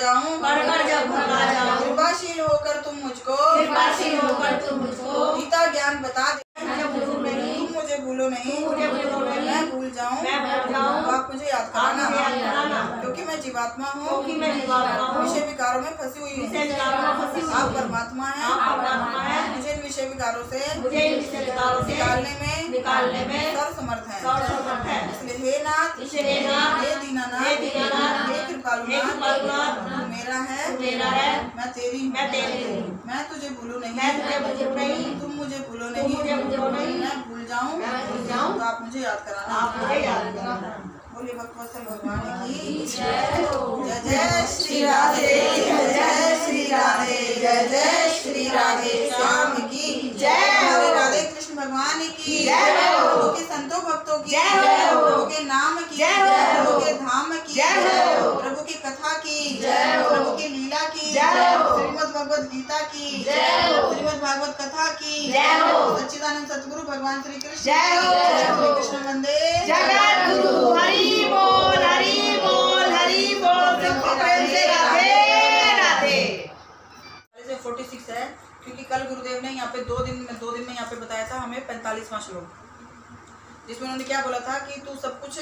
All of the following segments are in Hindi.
जाऊं, कृपाशील होकर तुम मुझको गीता ज्ञान बता दे। तुम मुझे भूलो नहीं, मैं भूल जाऊं तो आप मुझे याद कराना, क्योंकि मैं जीवात्मा हूँ, विषय विकारों में फंसी हुई हूँ। आप परमात्मा हैं, मुझे इन विषय विकारों से निकालने में सर्व समर्थ है। इसलिए हे नाथ, हे दीनानाथ, हे कृपालुनाथ, तू मेरा है, मैं तेरी हूँ। मैं तुझे भूलूं नहीं, तुम मुझे भूलो नहीं, मैं भूल जाऊं तो आप मुझे याद कराना। बोलिए भक्तवत्सल भगवान की जय। जय जय श्री राधे, जय जय श्री राधे, जय जय श्री राधे श्याम की जय। हरे राधे कृष्ण भगवान की जय, प्रभु के संतों भक्तों की जय, प्रभु के नाम की जय, प्रभु के धाम की जय, प्रभु की कथा की जय, प्रभु की लीला की जय, श्रीमद् भगवद गीता की जय, श्रीमद् भागवत कथा की जय, सच्चिदानंद सतगुरु भगवान श्री कृष्ण जय, श्री कृष्ण वंदे जगत गुरु। हरि बोल, हरि बोल, हरि बोल। राधे राधे। 46 है, क्योंकि कल गुरुदेव ने यहाँ पे दो दिन में यहाँ पे बताया था हमें 45वां श्लोक, जिसमें उन्होंने क्या बोला था कि तू सब कुछ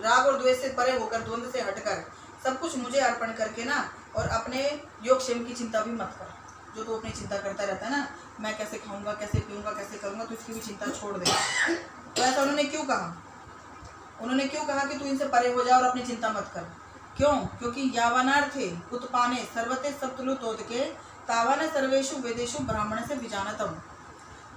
राग और द्वेष से परे होकर, द्वंद्व से हटकर सब कुछ मुझे अर्पण करके ना, और अपने योगक्षेम की चिंता भी मत कर। जो तू अपनी चिंता करता रहता है ना, मैं कैसे खाऊंगा, कैसे पीऊंगा, कैसे करूंगा, तो इसकी भी चिंता छोड़ दे। तो ऐसा उन्होंने क्यों कहा? उन्होंने क्यों कहा कि तू इनसे परे हो जा और अपनी चिंता मत कर? क्यों? क्योंकि यावनार्थे उत्पाने सर्वते सप्तलुतोदके तावन सर्वेषु वेदेषु ब्राह्मण से विजानतम,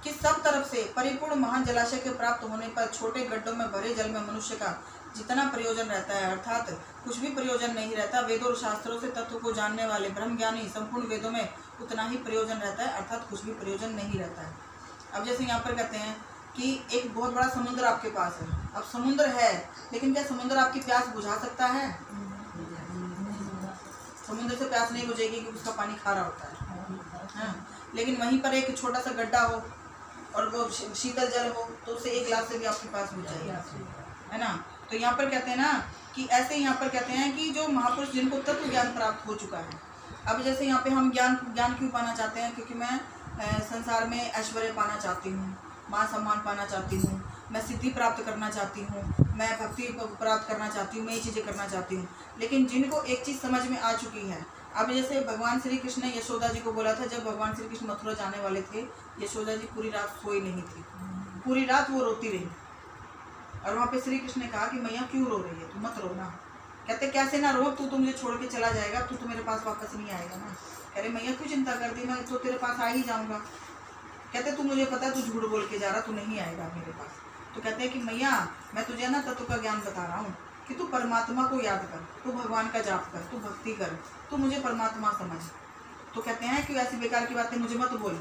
कि सब तरफ से परिपूर्ण महान जलाशय के प्राप्त होने पर छोटे गड्ढों में भरे जल में मनुष्य का जितना प्रयोजन रहता है, अर्थात कुछ भी प्रयोजन नहीं रहता। वेदों और शास्त्रों से तत्व को जानने वाले ब्रह्म ज्ञानी संपूर्ण वेदों में उतना ही प्रयोजन रहता है, अर्थात कुछ भी प्रयोजन नहीं रहता है। अब जैसे यहाँ पर कहते हैं कि एक बहुत बड़ा समुद्र आपके पास है। अब समुद्र है, लेकिन क्या समुद्र आपकी प्यास बुझा सकता है? समुद्र से प्यास नहीं बुझेगी, क्योंकि उसका पानी खारा होता है। लेकिन वहीं पर एक छोटा सा गड्ढा हो और वो शीतल जल हो, तो उससे एक गिलास से भी आपकी प्यास बुझ जाएगी, है ना। तो यहाँ पर कहते हैं ना कि ऐसे यहाँ पर कहते हैं कि जो महापुरुष जिनको तत्व ज्ञान प्राप्त हो चुका है। अब जैसे यहाँ पे हम ज्ञान क्यों पाना चाहते हैं? क्योंकि मैं संसार में ऐश्वर्य पाना चाहती हूँ, मान सम्मान पाना चाहती हूँ, मैं सिद्धि प्राप्त करना चाहती हूँ, मैं भक्ति प्राप्त करना चाहती हूँ, मैं ये चीज़ें करना चाहती हूँ। लेकिन जिनको एक चीज़ समझ में आ चुकी है, अब जैसे भगवान श्री कृष्ण ने यशोदा जी को बोला था, जब भगवान श्री कृष्ण मथुरा जाने वाले थे, यशोदा जी पूरी रात सोई नहीं थी, पूरी रात वो रोती रही। और वहाँ पे श्री कृष्ण ने कहा कि मैया क्यों रो रही है, तू मत रोना। कहते कैसे ना रो, तू मुझे छोड़ के चला जाएगा, तू मेरे पास वापस नहीं आएगा ना। कह रहे मैया क्यों चिंता करती, मैं तो तेरे पास आ ही जाऊँगा। कहते तू मुझे पता है तू झूठ बोल के जा रहा, तू नहीं आएगा मेरे पास। तो कहते हैं कि मैया मैं तुझे ना तत्व का ज्ञान बता रहा हूँ कि तू परमात्मा को याद कर, तू भगवान का जाप कर, तू भक्ति कर, तू मुझे परमात्मा समझ। तो कहते हैं कि ऐसी बेकार की बातें मुझे मत बोल,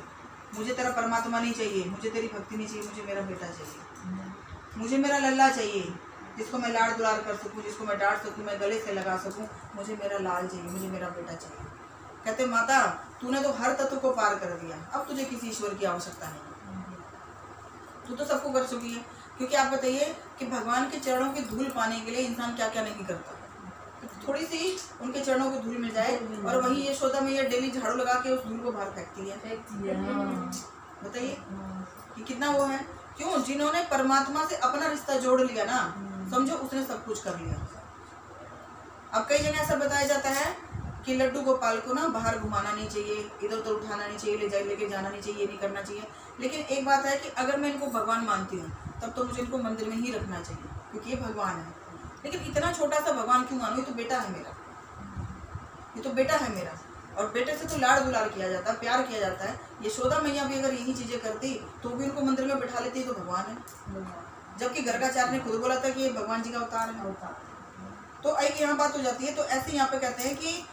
मुझे तेरा परमात्मा नहीं चाहिए, मुझे तेरी भक्ति नहीं चाहिए, मुझे मेरा बेटा चाहिए, मुझे मेरा लल्ला चाहिए, जिसको मैं लाड़ दुलार कर सकूँ, जिसको मैं डांट सकूँ, मैं गले से लगा सकूँ, मुझे मेरा लाल चाहिए, मुझे मेरा बेटा चाहिए। कहते माता तूने तो हर तत्व को पार कर दिया, अब तुझे किसी ईश्वर की आवश्यकता नहीं, तू तो सबको कर चुकी है। क्योंकि आप बताइए कि भगवान के चरणों की धूल पाने के लिए इंसान क्या क्या नहीं करता। थोड़ी सी उनके चरणों की धूल मिल जाए, और वही यशोदा मैया डेली झाड़ू लगा के उस धूल को बाहर फेंकती है। बताइए कि कितना वो है। क्यों? जिन्होंने परमात्मा से अपना रिश्ता जोड़ लिया ना, समझो उसने सब कुछ कर लिया। अब कई जगह ऐसा बताया जाता है कि लड्डू गोपाल को ना बाहर घुमाना नहीं चाहिए, इधर उधर उठाना नहीं चाहिए, लेके जाना नहीं चाहिए, ये नहीं करना चाहिए। लेकिन एक बात है कि अगर मैं इनको भगवान मानती हूँ, तब तो मुझे इनको मंदिर में ही रखना चाहिए, क्योंकि ये भगवान है। लेकिन इतना छोटा सा भगवान क्यों मानो? ये तो बेटा है मेरा, ये तो बेटा है मेरा। और बेटे से तो लाड़ दुलार किया जाता है, प्यार किया जाता है। यशोदा मैया भी अगर यही चीज़ें करती तो भी उनको मंदिर में बैठा लेती, तो भगवान है। जबकि गर्गाचार्य ने खुद बोला था कि ये भगवान जी का अवतार है। तो एक यहाँ बात हो जाती है। तो ऐसे यहाँ पे कहते हैं कि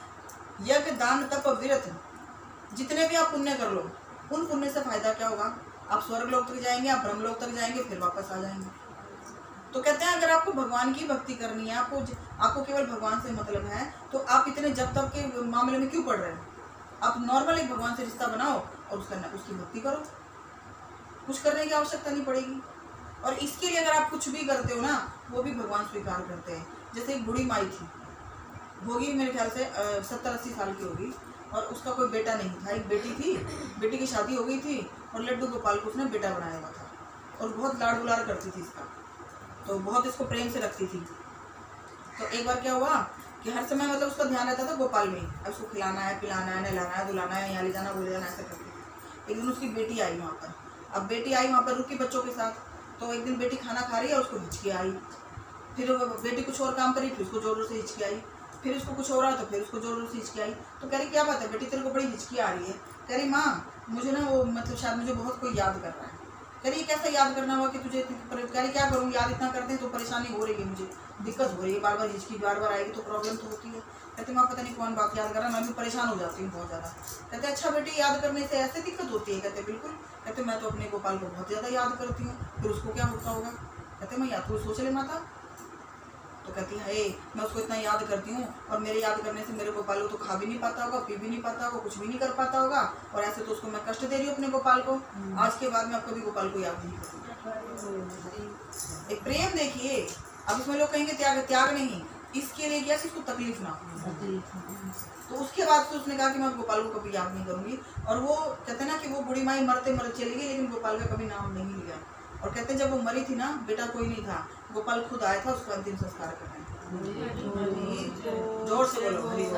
यज्ञ दान तप विरत, जितने भी आप पुण्य कर लो, उन पुण्य से फायदा क्या होगा? आप स्वर्ग लोक तक जाएंगे, आप ब्रह्म लोक तक जाएंगे, फिर वापस आ जाएंगे। तो कहते हैं अगर आपको भगवान की भक्ति करनी है, आपको केवल भगवान से मतलब है, तो आप इतने जब तक के मामले में क्यों पड़ रहे हैं? आप नॉर्मल एक भगवान से रिश्ता बनाओ और उसकी भक्ति करो, कुछ करने की आवश्यकता नहीं पड़ेगी। और इसके लिए अगर आप कुछ भी करते हो ना, वो भी भगवान स्वीकार करते हैं। जैसे एक बूढ़ी माई थी, होगी मेरे ख्याल से 70-80 साल की होगी, और उसका कोई बेटा नहीं था, एक बेटी थी। बेटी की शादी हो गई थी और लड्डू गोपाल को उसने बेटा बनाया हुआ था, और बहुत लाड़ दुलार करती थी इसका, तो बहुत इसको प्रेम से रखती थी। तो एक बार क्या हुआ कि हर समय मतलब उसका ध्यान रहता था गोपाल में, अब उसको खिलाना है, पिलाना है, नहलाना है, धुलाना है, यहाँ ले जाना, वो ले जाना, ऐसा करती थी। एक दिन उसकी बेटी आई वहाँ पर, अब बेटी आई वहाँ पर रुकी बच्चों के साथ, तो एक दिन बेटी खाना खा रही है, उसको हिचकी आई, फिर बेटी कुछ और काम करी, फिर उसको जोर जोर से हिचकी आई, फिर उसको कुछ हो रहा तो फिर उसको जोर जोर से हिचकी आई। तो कह रही क्या बात है बेटी, तेरे को बड़ी हिचकी आ रही है? कह रही माँ मुझे ना वो मतलब शायद मुझे बहुत कोई याद कर रहा है। कह रही कैसा याद करना हुआ कि तुझे? कह रही क्या करूँ, याद इतना करते हैं तो परेशानी हो रही है, मुझे दिक्कत हो रही है, बार बार हिचकी बार बार आएगी तो प्रॉब्लम तो होती है। कहते माँ पता नहीं कौन बात याद कर रहा है, मैं भी परेशान हो जाती हूँ बहुत ज़्यादा। कहते अच्छा बेटी याद करने से ऐसे दिक्कत होती है? कहते बिल्कुल। कहते मैं तो अपने गोपाल को बहुत ज़्यादा याद करती हूँ, फिर उसको क्या होता होगा? कहते मैं याद, तू सोच ले माता। तो कहती है मैं उसको इतना याद करती हूँ, और मेरे याद करने से मेरे गोपाल को तो खा भी नहीं पाता होगा, पी भी नहीं पाता होगा, कुछ भी नहीं कर पाता होगा, और ऐसे तो उसको मैं कष्ट दे रही हूँ अपने गोपाल को। आज के बाद मैं कभी गोपाल को याद नहीं करूँगी। एक प्रेम देखिए, अब इसमें लोग कहेंगे त्याग, त्याग नहीं, इसके लिए किया कि इसको तकलीफ ना हो। तो उसके बाद से उसने कहा कि मैं गोपाल को कभी याद नहीं करूँगी। और वो कहते ना कि वो बूढ़ी माई मरते मरते चली गई, लेकिन गोपाल का कभी नाम नहीं लिया। और कहते हैं जब वो मरी थी ना, बेटा कोई नहीं था, गोपाल खुद आया था उसका अंतिम संस्कार करने। जोर से बोलो हरि बोल।